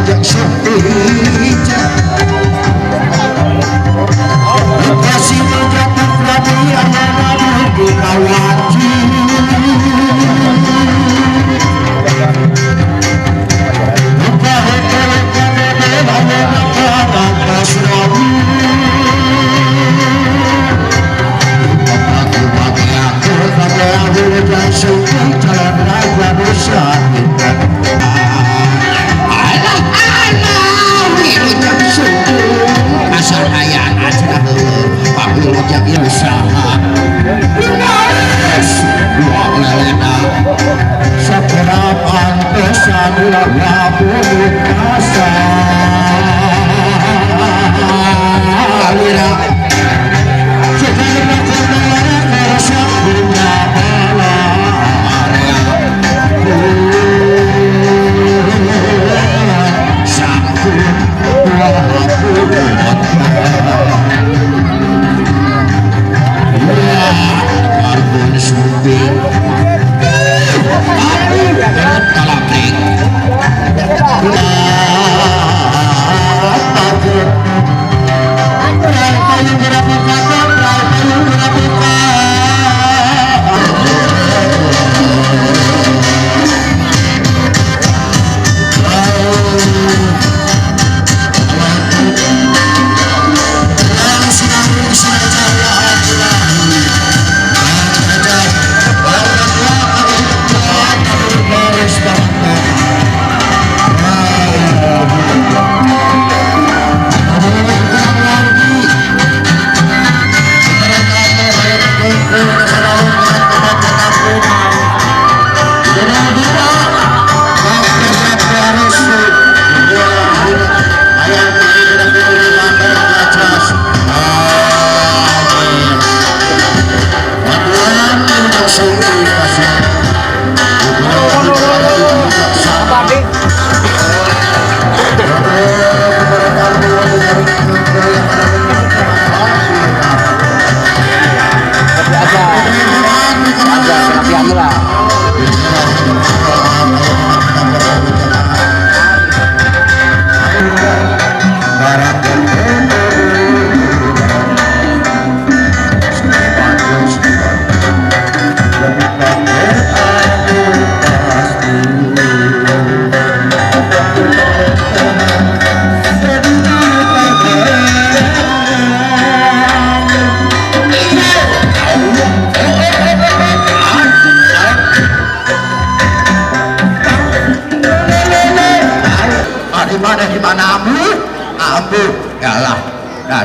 yang sedih kasih jatuh lagi anak-anak di kawaji lupa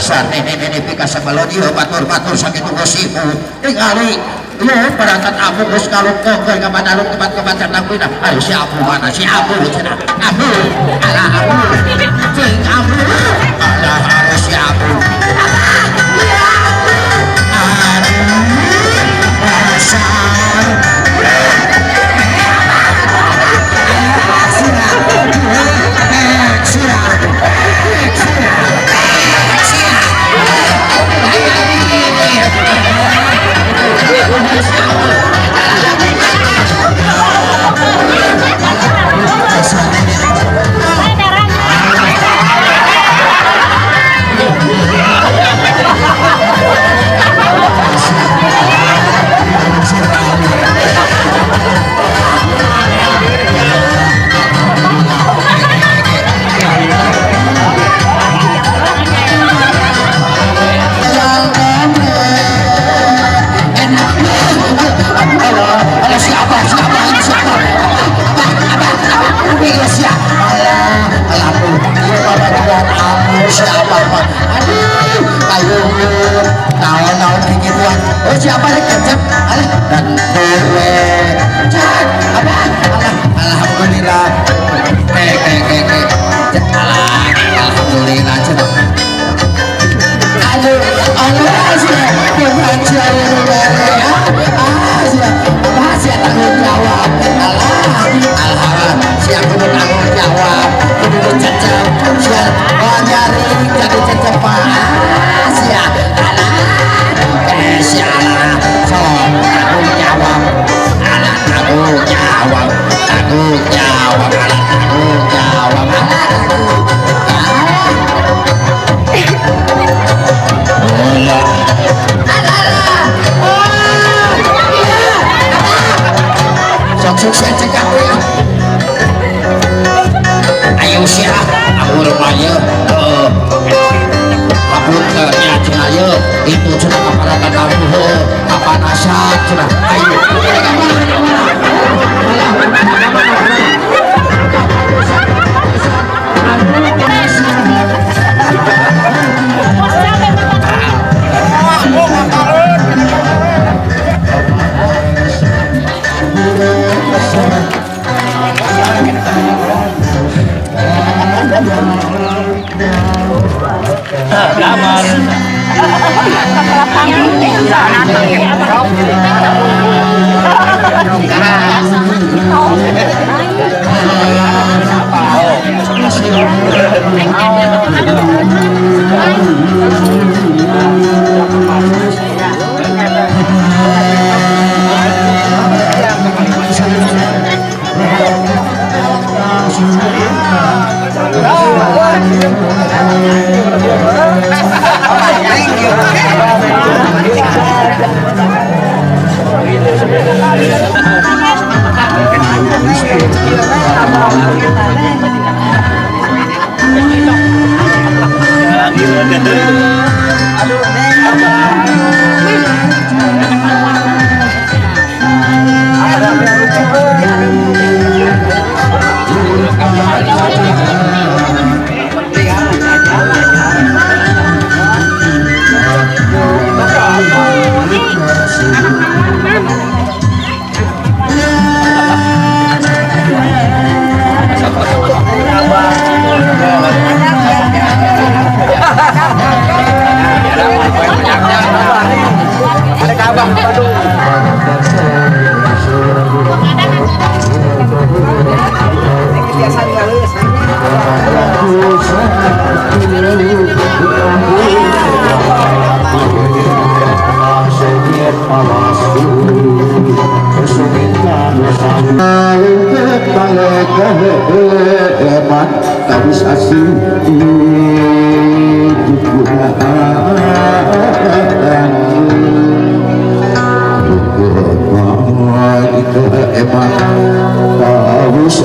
dasar nenek-nenek pika sebelum dia batur-batur sakit ngosimu tinggali lu perangkat abu gus kalau kokor ke bandaluk tempat-tempat ternaku dah ayo si abu mana si abu cina abu ala abu cing abu ala harus si abu siapa yang kecap dan dewe cak apa alhamdulillah alhamdulillah cak aduh Allah asyik membaca asyik tanggung jawab alhamdulillah siapa bertanggung jawab kudu cecep siapa nyari jadi cecepan siapa siapa sia awur maya kapuntennya cenah ye itu cenah kaparatan kamu kapanasan cenah ayo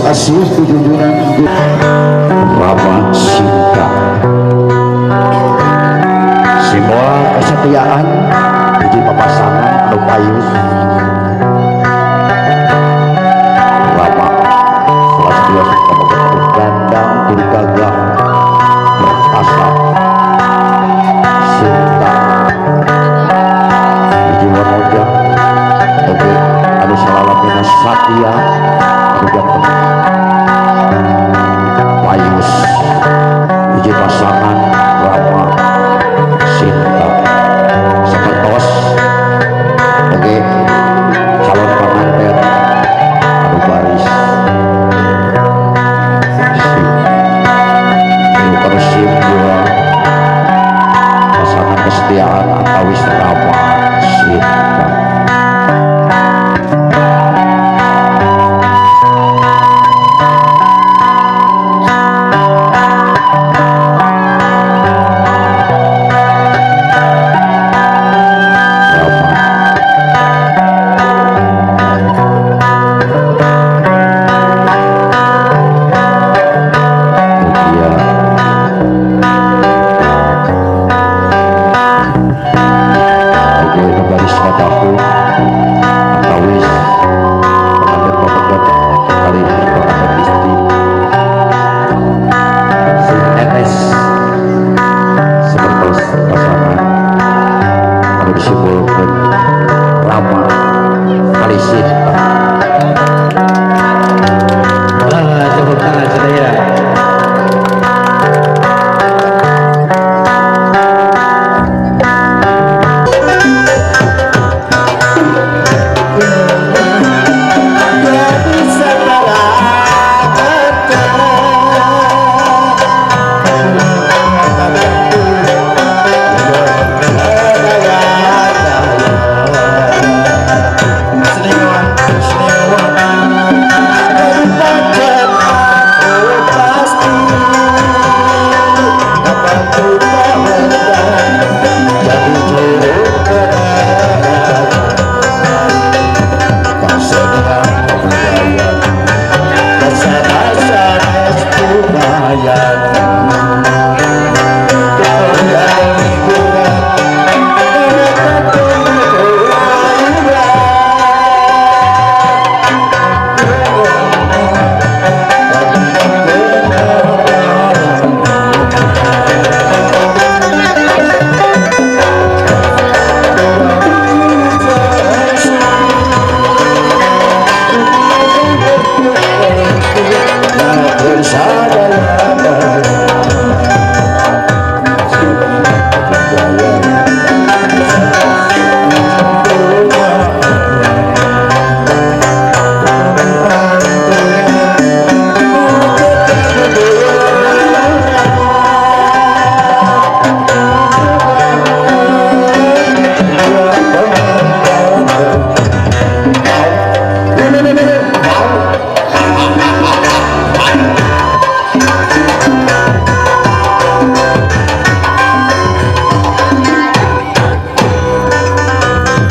asih kejujuran Rama Sinta simbol kesetiaan di papasangan Lupayus Rama salah satu pembentuk gandang dirgagah berasa Sinta di Wanoja oke anu salalapina Satya anu Payus hiji pasangan Rama Sinta sepertos oke calon pengantin anu baris Persim juga pasangan kesetiaan antawis Rama Sinta sayang